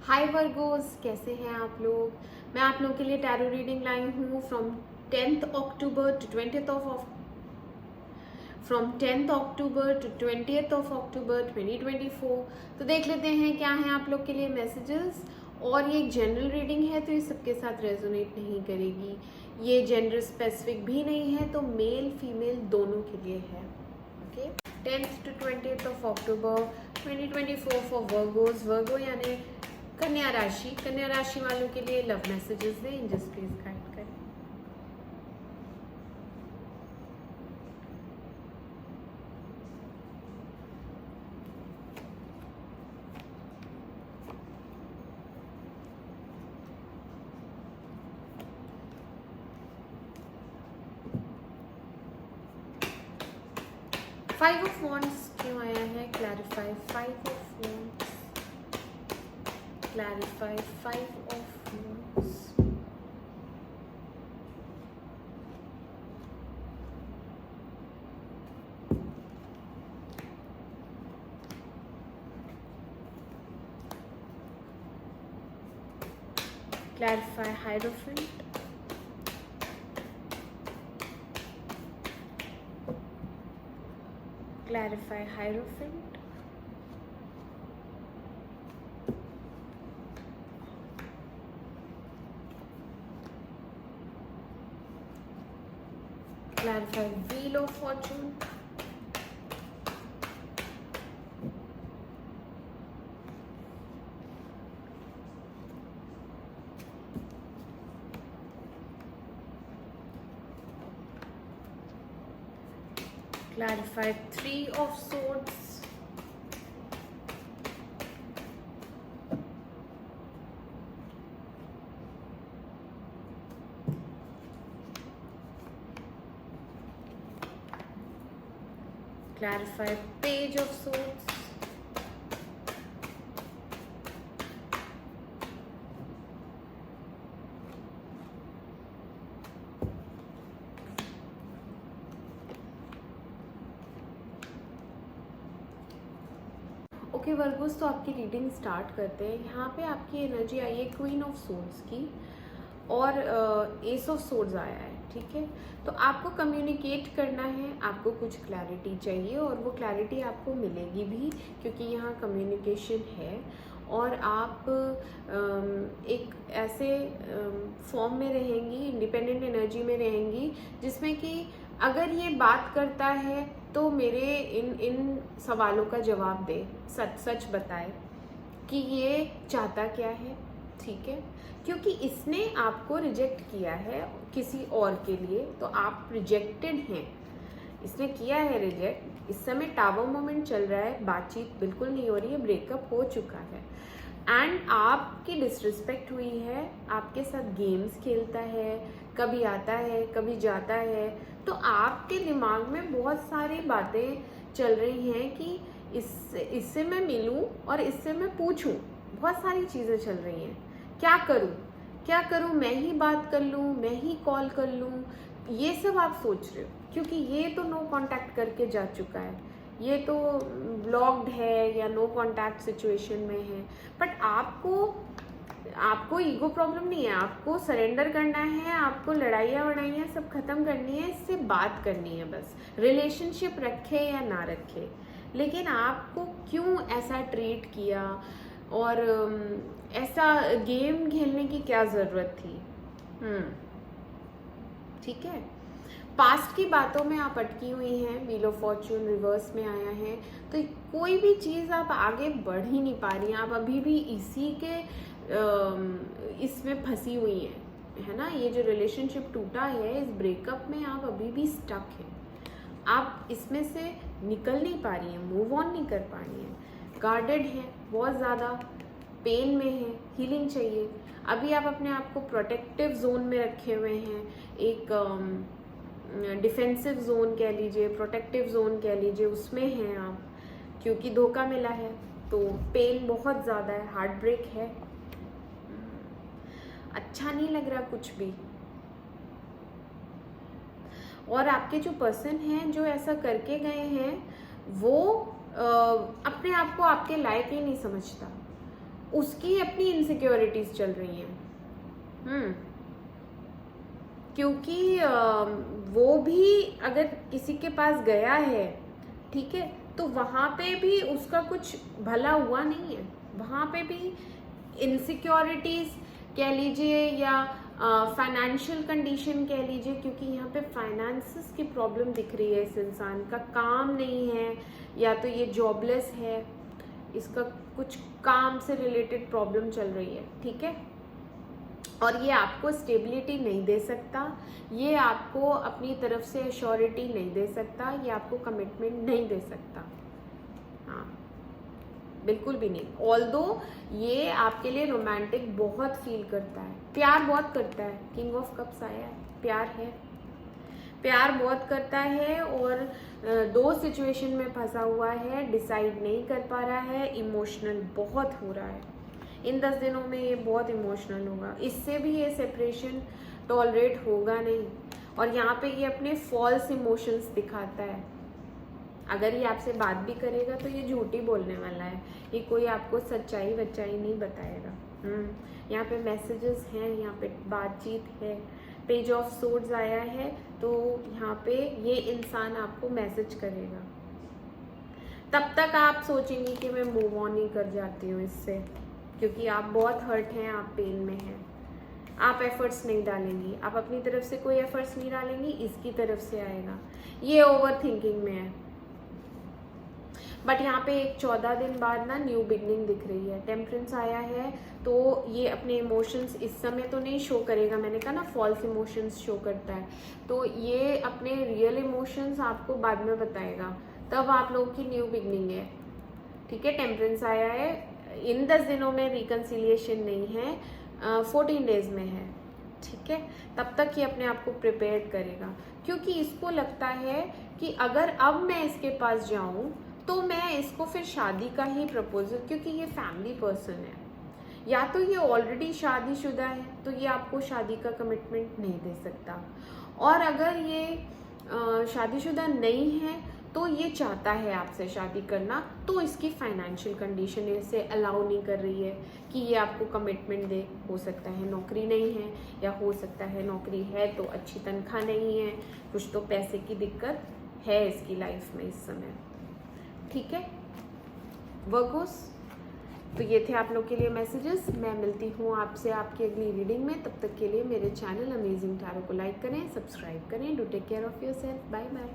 हाय Virgo's, कैसे हैं आप लोग। मैं आप लोगों के लिए टैरो रीडिंग लाई हूँ from 10th October to 20th of October 2024। तो देख लेते हैं क्या है आप लोग के लिए मैसेजेस। और ये एक जनरल रीडिंग है तो ये सबके साथ रेजोनेट नहीं करेगी। ये जेंडर स्पेसिफिक भी नहीं है, तो मेल फीमेल दोनों के लिए है। Okay, 10th to 20th of October 2024 for Virgos. Virgo यानी कन्या राशि वालों के लिए लव मैसेजेस दें, एंजल्स प्लीज गाइड करें। फाइव ऑफ वॉन्ड्स क्यों आया है? Clarify five of wands, clarify five of wands. Clarify Hierophant, clarify Hierophant, clarify Wheel of Fortune, clarify Three of Swords, clarify Page of Swords, okay Virgo's, तो आपकी reading start करते हैं। यहाँ पे आपकी एनर्जी आई है क्वीन ऑफ सोर्ड्स की और एस ऑफ सोर्ड्स आया है। ठीक है, तो आपको कम्युनिकेट करना है, आपको कुछ क्लैरिटी चाहिए और वो क्लैरिटी आपको मिलेगी भी, क्योंकि यहाँ कम्युनिकेशन है। और आप एक ऐसे फॉर्म में रहेंगी, इंडिपेंडेंट एनर्जी में रहेंगी, जिसमें कि अगर ये बात करता है तो मेरे इन सवालों का जवाब दे, सच सच बताए कि ये चाहता क्या है। ठीक है, क्योंकि इसने आपको रिजेक्ट किया है किसी और के लिए, तो आप रिजेक्टेड हैं। इसने किया है रिजेक्ट। इस समय टावर मोमेंट चल रहा है, बातचीत बिल्कुल नहीं हो रही है, ब्रेकअप हो चुका है एंड आपकी डिसरिस्पेक्ट हुई है। आपके साथ गेम्स खेलता है, कभी आता है कभी जाता है। तो आपके दिमाग में बहुत सारी बातें चल रही हैं कि इससे मैं मिलूं और इससे मैं पूछूं। बहुत सारी चीज़ें चल रही हैं। क्या करूं, मैं ही बात कर लूं, मैं ही कॉल कर लूं, ये सब आप सोच रहे हो, क्योंकि ये तो नो कांटेक्ट करके जा चुका है, ये तो ब्लॉक्ड है या नो कांटेक्ट सिचुएशन में है। बट आपको ईगो प्रॉब्लम नहीं है, आपको सरेंडर करना है, आपको लड़ाइयाँ वड़ाइयाँ सब खत्म करनी है, इससे बात करनी है बस। रिलेशनशिप रखे या ना रखे, लेकिन आपको क्यों ऐसा ट्रीट किया और ऐसा गेम खेलने की क्या ज़रूरत थी। ठीक है, पास्ट की बातों में आप अटकी हुई हैं। व्हील ऑफ फॉर्च्यून रिवर्स में आया है, तो कोई भी चीज़ आप आगे बढ़ ही नहीं पा रही हैं। आप अभी भी इसी के इसमें फंसी हुई हैं, है ना। ये जो रिलेशनशिप टूटा है, इस ब्रेकअप में आप अभी भी स्टक हैं। आप इसमें से निकल नहीं पा रही हैं, मूव ऑन नहीं कर पा रही हैं, गार्डेड हैं, बहुत ज़्यादा पेन में हैं, हीलिंग चाहिए। अभी आप अपने आप को प्रोटेक्टिव जोन में रखे हुए हैं, एक डिफेंसिव जोन कह लीजिए, प्रोटेक्टिव जोन कह लीजिए, उसमें हैं आप, क्योंकि धोखा मिला है। तो पेन बहुत ज़्यादा है, हार्ट ब्रेक है, अच्छा नहीं लग रहा कुछ भी। और आपके जो पर्सन हैं जो ऐसा करके गए हैं, वो अपने आप को आपके लायक ही नहीं समझता। उसकी अपनी इनसिक्योरिटीज चल रही हैं। क्योंकि वो भी अगर किसी के पास गया है, ठीक है, तो वहाँ पे भी उसका कुछ भला हुआ नहीं है, वहाँ पे भी इनसिक्योरिटीज कह लीजिए या फाइनेंशियल कंडीशन कह लीजिए, क्योंकि यहाँ पे फाइनेंसेस की प्रॉब्लम दिख रही है। इस इंसान का काम नहीं है, या तो ये जॉबलेस है, इसका कुछ काम से रिलेटेड प्रॉब्लम चल रही है, ठीक है। और ये आपको स्टेबिलिटी नहीं दे सकता, ये आपको अपनी तरफ से एश्योरिटी नहीं दे सकता, ये आपको कमिटमेंट नहीं दे सकता, हाँ बिल्कुल भी नहीं। ऑल्दो ये आपके लिए रोमांटिक बहुत फील करता है, प्यार बहुत करता है। किंग ऑफ कप्स आया है, प्यार है, प्यार बहुत करता है, और दो सिचुएशन में फंसा हुआ है, डिसाइड नहीं कर पा रहा है, इमोशनल बहुत हो रहा है। इन 10 दिनों में ये बहुत इमोशनल होगा, इससे भी ये सेपरेशन टॉलरेट होगा नहीं। और यहाँ पे ये अपने फॉल्स इमोशंस दिखाता है। अगर ये आपसे बात भी करेगा तो ये झूठी बोलने वाला है, ये कोई आपको सच्चाई वच्चाई नहीं बताएगा। यहाँ पे मैसेजेस हैं, यहाँ पे बातचीत है, पेज ऑफ सोर्ड्स आया है, तो यहाँ पे ये इंसान आपको मैसेज करेगा। तब तक आप सोचेंगी कि मैं मूव ऑन ही कर जाती हूँ इससे, क्योंकि आप बहुत हर्ट हैं, आप पेन में हैं, आप एफर्ट्स नहीं डालेंगी, आप अपनी तरफ से कोई एफर्ट्स नहीं डालेंगी, इसकी तरफ से आएगा, ये ओवर थिंकिंग में है। बट यहाँ पे एक 14 दिन बाद ना न्यू बिगनिंग दिख रही है, टेम्परेंस आया है, तो ये अपने इमोशंस इस समय तो नहीं शो करेगा, मैंने कहा ना फॉल्स इमोशंस शो करता है, तो ये अपने रियल इमोशंस आपको बाद में बताएगा, तब आप लोगों की न्यू बिगनिंग है, ठीक है। टेम्परेंस आया है, इन 10 दिनों में रिकन्सिलिएशन नहीं है, 14 डेज में है, ठीक है। तब तक ये अपने आप को प्रिपेयर करेगा, क्योंकि इसको लगता है कि अगर अब मैं इसके पास जाऊं तो मैं इसको फिर शादी का ही प्रपोजल, क्योंकि ये फैमिली पर्सन है, या तो ये ऑलरेडी शादीशुदा है तो ये आपको शादी का कमिटमेंट नहीं दे सकता, और अगर ये शादीशुदा नहीं है तो ये चाहता है आपसे शादी करना, तो इसकी फाइनेंशियल कंडीशन इसे अलाउ नहीं कर रही है कि ये आपको कमिटमेंट दे। हो सकता है नौकरी नहीं है, या हो सकता है नौकरी है तो अच्छी तनख्वाह नहीं है, कुछ तो पैसे की दिक्कत है इसकी लाइफ में इस समय, ठीक है वर्गोस। तो ये थे आप लोग के लिए मैसेजेस। मैं मिलती हूँ आपसे आपकी अगली रीडिंग में, तब तक के लिए मेरे चैनल अमेजिंग टैरो को लाइक करें, सब्सक्राइब करें। Do take care of yourself, bye bye.